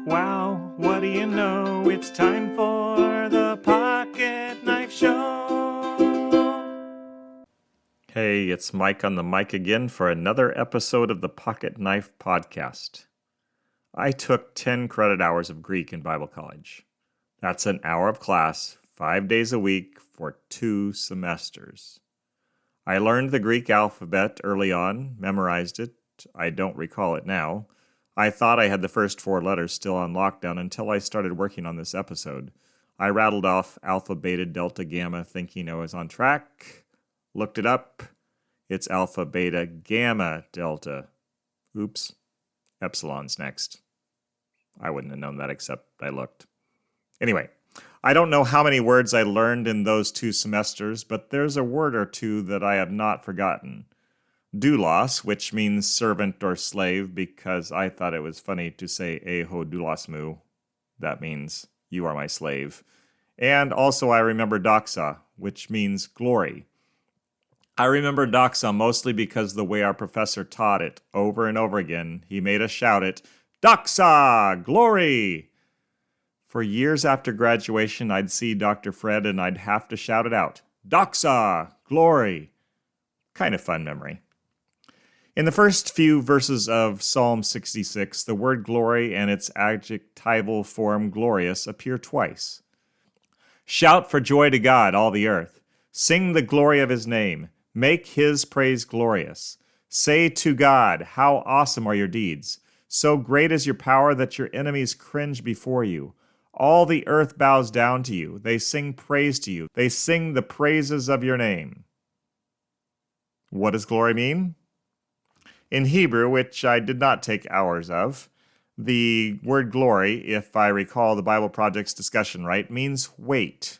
wow, what do you know? It's time for the Pocket Knife Show. Hey, it's Mike on the mic again for another episode of the Pocket Knife Podcast. I took 10 credit hours of Greek in Bible college. That's an hour of class, 5 days a week for 2 semesters. I learned the Greek alphabet early on, memorized it. I don't recall it now. I thought I had the first 4 letters still on lockdown until I started working on this episode. I rattled off alpha, beta, delta, gamma, thinking I was on track. Looked it up. It's alpha, beta, gamma, delta. Oops. Epsilon's next. I wouldn't have known that except I looked. Anyway, I don't know how many words I learned in those 2 semesters, but there's a word or two that I have not forgotten. Doulos, which means servant or slave, because I thought it was funny to say eho doulos mu. That means you are my slave. And also I remember doxa, which means glory. I remember doxa mostly because the way our professor taught it over and over again, he made us shout it, doxa, glory! For years after graduation, I'd see Dr. Fred and I'd have to shout it out, doxa, glory! Kind of fun memory. In the first few verses of Psalm 66, the word glory and its adjectival form glorious appear twice. Shout for joy to God, all the earth. Sing the glory of his name. Make his praise glorious. Say to God, how awesome are your deeds. So great is your power that your enemies cringe before you. All the earth bows down to you. They sing praise to you. They sing the praises of your name. What does glory mean? In Hebrew, which I did not take hours of, the word glory, if I recall the Bible Project's discussion right, means weight.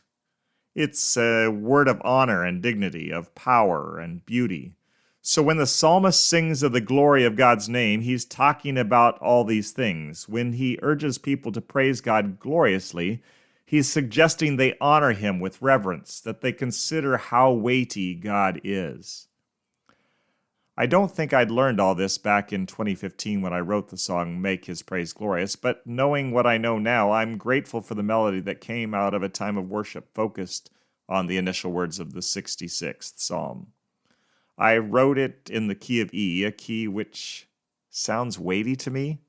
It's a word of honor and dignity, of power and beauty. So when the psalmist sings of the glory of God's name, he's talking about all these things. When he urges people to praise God gloriously, he's suggesting they honor him with reverence, that they consider how weighty God is. I don't think I'd learned all this back in 2015 when I wrote the song Make His Praise Glorious, but knowing what I know now, I'm grateful for the melody that came out of a time of worship focused on the initial words of the 66th Psalm. I wrote it in the key of E, a key which sounds weighty to me.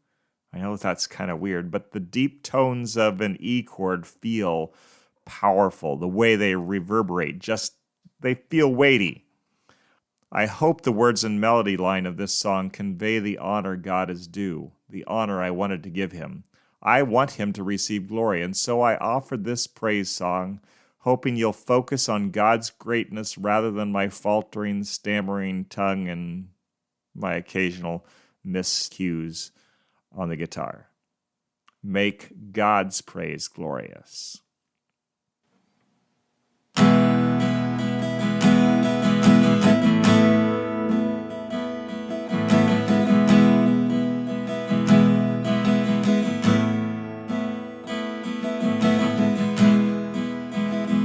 I know that's kind of weird, but the deep tones of an E chord feel powerful. The way they reverberate, they feel weighty. I hope the words and melody line of this song convey the honor God is due, the honor I wanted to give him. I want him to receive glory, and so I offered this praise song, hoping you'll focus on God's greatness rather than my faltering, stammering tongue and my occasional miscues on the guitar. Make God's praise glorious.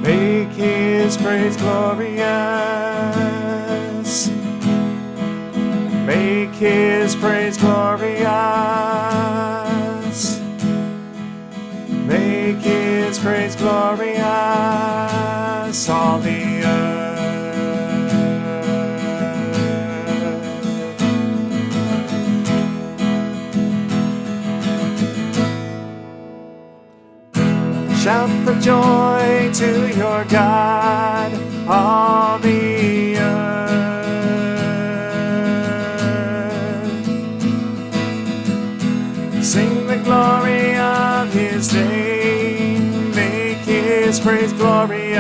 Make his praise glorious. Make his praise glorious. Make his praise glorious. All the earth. Shout for joy to your God, all the earth. Sing the glory of his name, make his praise glorious.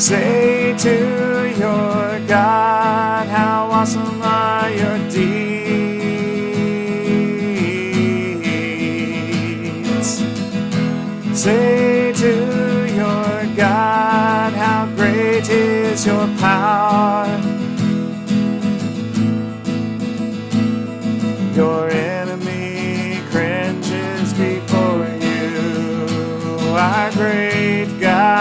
Say to your God, how awesome are your deeds. Say to your God, how great is your power. Your enemy cringes before you, our great God.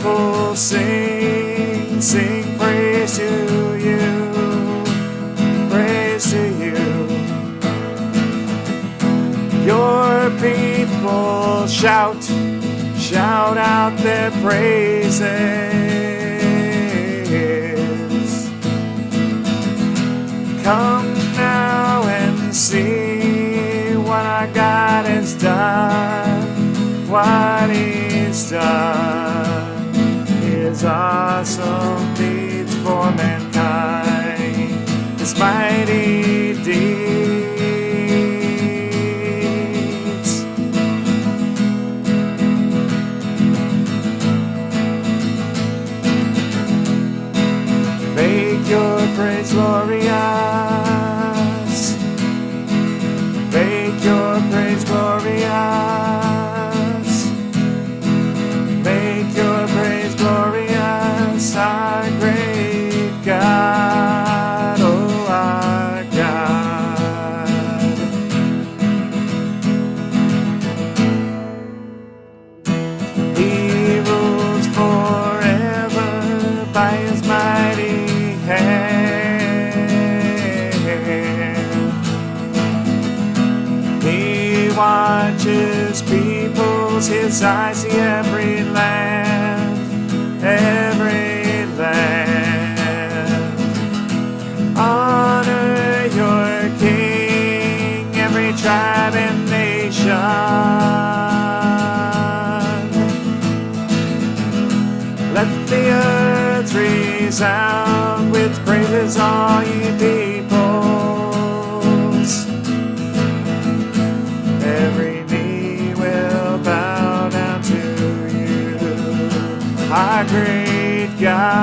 people sing, sing praise to you, praise to you. Your people shout, shout out their praises. Come now and see what our God has done. What He's done is awesome deeds for mankind, His mighty deeds. Make your praise glorious. Make your praise glorious. Make your praise glorious, our great God, oh our God. He rules forever by His mighty hand. He watches peoples, His eyes see every land, every land. Honor your King, every tribe and nation. Let the earth resound with praises, all ye peoples. Every knee will bow down to you, our great God.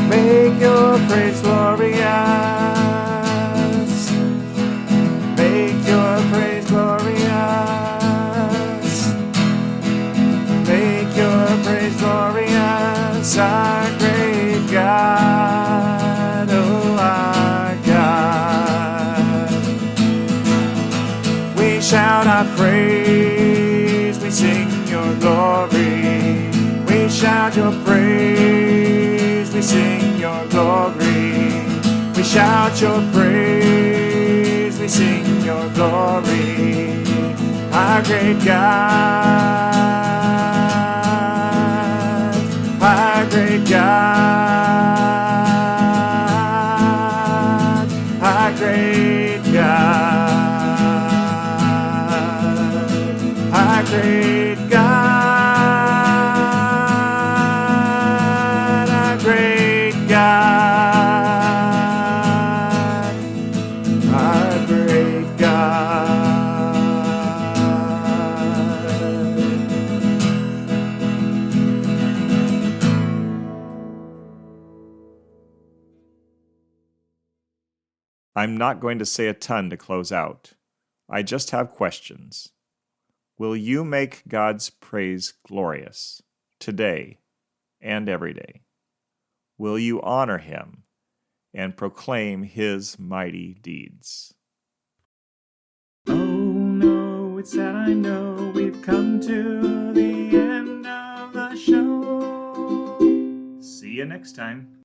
Make your praise glorious. Make your praise glorious. Make your praise glorious, our great God, oh our God. We shout our praise, we sing your glory. We shout your praise, we sing your glory. We shout your praise, we sing your glory, our great God, our great God, our great God, our great God, our great God, our great God. I'm not going to say a ton to close out. I just have questions. Will you make God's praise glorious today and every day? Will you honor Him and proclaim His mighty deeds? Oh no, it's sad, I know we've come to the end of the show. See you next time.